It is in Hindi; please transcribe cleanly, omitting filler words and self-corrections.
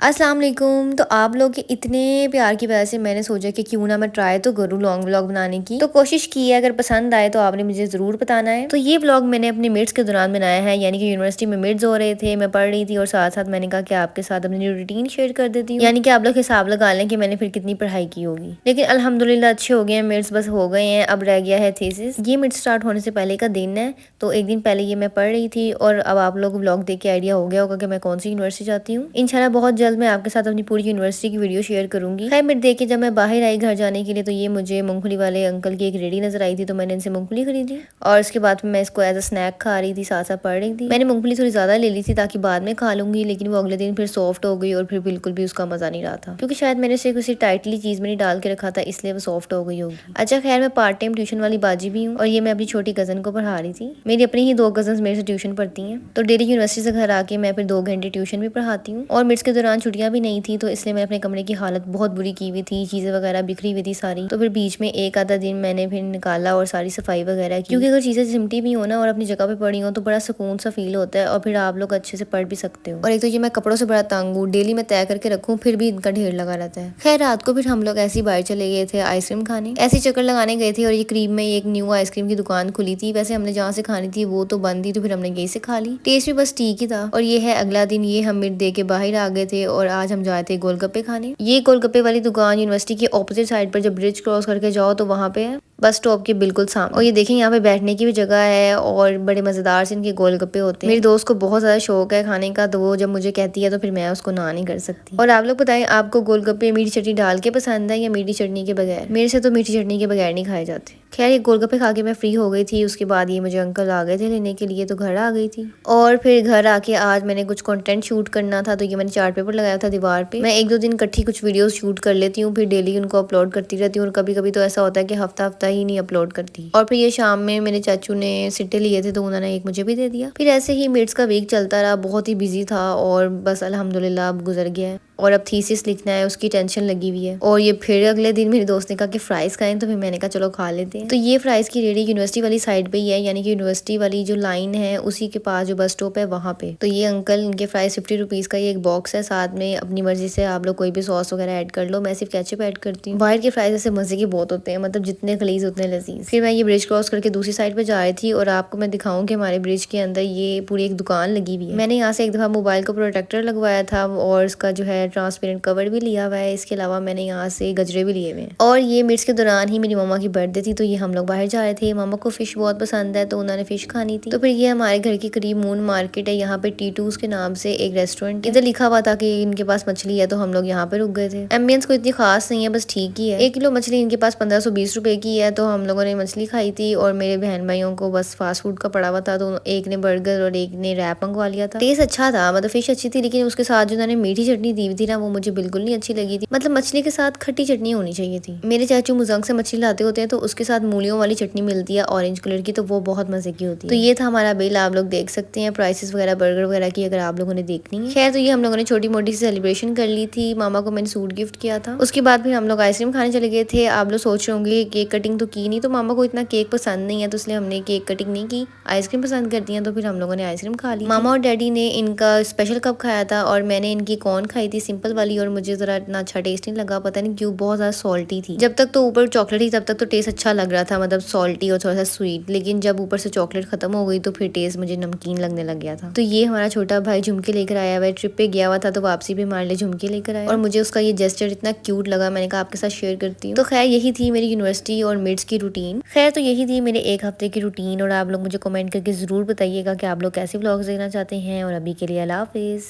अस्सलाम वालेकुम। तो आप लोग के इतने प्यार की वजह से मैंने सोचा कि क्यों ना मैं ट्राई तो करूँ लॉन्ग व्लॉग बनाने की। तो कोशिश की है, अगर पसंद आए तो आपने मुझे ज़रूर बताना है। तो ये व्लॉग मैंने अपने मिड्स के दौरान बनाया है, यानी कि यूनिवर्सिटी में मिड्स हो रहे थे, मैं पढ़ रही थी और साथ साथ मैंने कहा कि आपके साथ अपनी रूटीन शेयर कर देती हूँ। यानी कि आप लोग हिसाब लगा लें कि मैंने फिर कितनी पढ़ाई की होगी। लेकिन अल्हम्दुलिल्लाह अच्छे हो गए हैं मिड्स, बस हो गए हैं। अब रह गया है थीसिस। ये मिड्स स्टार्ट होने से पहले का दिन है, तो एक दिन पहले ये मैं पढ़ रही थी और अब आप लोग व्लॉग देख के आइडिया हो गया होगा कि मैं कौन सी यूनिवर्सिटी जाती हूँ। इंशाल्लाह बहुत जल्द मैं आपके साथ अपनी पूरी यूनिवर्सिटी की वीडियो शेयर करूंगी। खैर मिड देख के जब मैं बाहर आई घर जाने के लिए, तो ये मुझे मूंगफली वाले अंकल की एक रेडी नजर आई थी, तो मैंने इनसे मूंगफली खरीदी और उसके बाद मैं इसको एज अ स्नैक खा रही थी, साथ साथ पढ़ रही थी। मैंने मूंगफली थोड़ी ज्यादा ले ली थी ताकि बाद में खा लूंगी, लेकिन वो अगले दिन फिर सॉफ्ट हो गई और फिर बिल्कुल भी उसका मजा नहीं रहा था, क्योंकि शायद मैंने उसे किसी टाइटली चीज में नहीं डाल के रखा था, इसलिए वो सॉफ्ट हो गई होगी। अच्छा खैर, मैं पार्ट टाइम ट्यूशन वाली बाजी भी हूँ और ये मैं अपनी छोटी कजन को पढ़ा रही थी। मेरी अपनी ही 2 कजन मेरे से ट्यूशन पढ़ती हैं, तो डेली यूनिवर्सिटी से घर आके मैं फिर 2 घंटे ट्यूशन भी पढ़ाती हूँ। और मिड्स के दौरान छुट्टियां भी नहीं थी, तो इसलिए मैं अपने कमरे की हालत बहुत बुरी की हुई थी, चीजें वगैरह बिखरी हुई थी सारी। तो फिर बीच में एक आधा दिन मैंने फिर निकाला और सारी सफाई वगैरह की, क्योंकि अगर चीजें सिमटी भी हो ना और अपनी जगह पे पड़ी हो तो बड़ा सुकून सा फील होता है और फिर आप लोग अच्छे से पढ़ भी सकते हो। और एक तो ये मैं कपड़ों से बड़ा तंग हूँ, डेली मैं तय करके रखूँ फिर भी इनका ढेर लगा रहता है। खैर रात को फिर हम लोग ऐसे ही बाहर चले गए थे आइसक्रीम खाने, ऐसे चक्कर लगाने गए थे और ये करीब में एक न्यू आइसक्रीम की दुकान खुली थी। वैसे हमने जहाँ से खानी थी वो तो बंद थी, तो फिर हमने यही से खा ली। टेस्ट भी बस ठीक ही था। और ये है अगला दिन, ये हम मिड दे के बाहर आ गए थे और आज हम जाए थे गोलगप्पे खाने। ये गोलगप्पे वाली दुकान यूनिवर्सिटी के ऑपोजिट साइड पर जब ब्रिज क्रॉस करके जाओ तो वहाँ पे है, बस स्टॉप के बिल्कुल सामने। और ये देखें यहाँ पे बैठने की भी जगह है और बड़े मजेदार से इनके गोलगप्पे होते हैं। मेरी दोस्त को बहुत ज्यादा शौक है खाने का, तो वो जब मुझे कहती है तो फिर मैं उसको ना नहीं कर सकती। और आप लोग बताएं, आपको गोलगप्पे मीठी चटनी डाल के पसंद है या मीठी चटनी के बगैर? मेरे से तो मीठी चटनी के बगैर नहीं खाए जाते। खैर ये गोलगप्पे खा के मैं फ्री हो गई थी, उसके बाद ये मुझे अंकल आ गए थे लेने के लिए, तो घर आ गई थी। और फिर घर आके आज मैंने कुछ कंटेंट शूट करना था, तो ये मैंने चार्ट पेपर लगाया था दीवार पे। मैं 1-2 दिन इकट्ठी कुछ वीडियोस शूट कर लेती हूँ, फिर डेली उनको अपलोड करती रहती हूँ। और कभी कभी तो ऐसा होता है कि हफ्ता हफ्ता ही नहीं अपलोड करती। और फिर ये शाम में मेरे चाचू ने सिट्टे लिए थे, तो उन्होंने एक मुझे भी दे दिया। फिर ऐसे ही मिड्स का वीक चलता रहा, बहुत ही बिजी था और बस अल्हम्दुलिल्लाह अब गुजर गया है। और अब थीसिस लिखना है, उसकी टेंशन लगी हुई है। और ये फिर अगले दिन मेरे दोस्त ने कहा कि फ्राइज खाएं, तो फिर मैंने कहा चलो खा लेते हैं। तो ये फ्राइज की रेडी यूनिवर्सिटी वाली साइड पे ही है, यानी कि यूनिवर्सिटी वाली जो लाइन है उसी के पास जो बस स्टॉप है वहाँ पे। तो ये अंकल, इनके फ्राइज 50 रुपीज का ये एक बॉक्स है, साथ में अपनी मर्जी से आप लोग कोई भी सॉस वगैरह ऐड कर लो। मैं सिर्फ केचप ऐड करती हूँ। बाहर के फ्राइज ऐसे मजे के बहुत होते हैं, मतलब जितने खलीज उतने लजीज। फिर मैं ये ब्रिज क्रॉस करके दूसरी साइड पे जा रही थी और आपको मैं दिखाऊं कि हमारे ब्रिज के अंदर ये पूरी एक दुकान लगी हुई है। मैंने यहाँ से एक दफा मोबाइल का प्रोटेक्टर लगवाया था और इसका जो है ट्रांसपेरेंट कवर भी लिया हुआ है। इसके अलावा मैंने यहाँ से गजरे भी लिए हुए हैं। और ये मिड्स के दौरान ही मेरी मम्मा की बर्थडे थी, तो ये हम लोग बाहर जा रहे थे। मामा को फिश बहुत पसंद है, तो उन्होंने फिश खानी थी। तो फिर ये हमारे घर के करीब मून मार्केट है, यहाँ पे टीटूज के नाम से एक रेस्टोरेंट, इधर लिखा हुआ था कि इनके पास मछली है, तो हम लोग यहाँ पे रुक गए थे। एम्बियंस को इतनी खास नहीं है, बस ठीक ही है। 1 किलो मछली इनके पास 1520 रुपए की है, तो हम लोगों ने मछली खाई थी। और मेरे बहन भाइयों को बस फास्ट फूड का पड़ा हुआ था, तो एक ने बर्गर और एक ने रैप मंगवा लिया था। टेस्ट अच्छा था, मतलब फिश अच्छी थी, लेकिन उसके साथ जो उन्होंने मीठी चटनी दी हुई थी ना, वो मुझे बिल्कुल नहीं अच्छी लगी थी। मतलब मछली के साथ खट्टी चटनी होनी चाहिए थी। मेरे चाचू मुजंग से मछली लाते होते हैं, तो उसके साथ मूलियों वाली चटनी मिलती है ऑरेंज कलर की, तो वो बहुत मजे की होती है। तो ये था हमारा बिल, आप लोग देख सकते हैं प्राइसेस वगैरह बर्गर वगैरह की, अगर आप लोगों ने देखनी है। खैर तो ये हम लोगों ने छोटी मोटी सी सेलिब्रेशन कर ली थी। मामा को मैंने सूट गिफ्ट किया था। उसके बाद फिर हम लोग आइसक्रीम खाने चले गए थे। आप लोग सोच रहे होंगे केक कटिंग तो की नहीं, तो मामा को इतना केक पसंद नहीं है, तो इसलिए हमने केक कटिंग नहीं की। आइसक्रीम पसंद करती हैं, तो फिर हम लोगों ने आइसक्रीम खा ली। मामा और डैडी ने इनका स्पेशल कप खाया था और मैंने इनकी कॉर्न खाई थी सिंपल वाली, और मुझे जरा इतना अच्छा टेस्ट नहीं लगा, पता नहीं क्यों, बहुत ज्यादा सॉल्टी थी। जब तक तो ऊपर चॉकलेट थी तब तक तो टेस्ट अच्छा लग रहा था, मतलब सॉल्टी और थोड़ा सा स्वीट, लेकिन जब ऊपर से चॉकलेट खत्म हो गई तो फिर टेस्ट मुझे नमकीन लगने लग गया था। तो ये हमारा छोटा भाई झुमके लेकर आया हुआ है, ट्रिप पे गया हुआ था, तो वापसी भी हमारे लिए झुमके लेकर आया और मुझे उसका ये जेस्चर इतना क्यूट लगा, मैंने कहा आपके साथ शेयर करती हूँ। तो खैर यही थी मेरी यूनिवर्सिटी और मिड्स की रूटीन। खैर तो यही थी मेरे 1 हफ्ते की रूटीन, और आप लोग मुझे कमेंट करके जरूर बताइएगा कि आप लोग कैसे व्लॉग्स देखना चाहते हैं। और अभी के लिए अल्लाह हाफिज।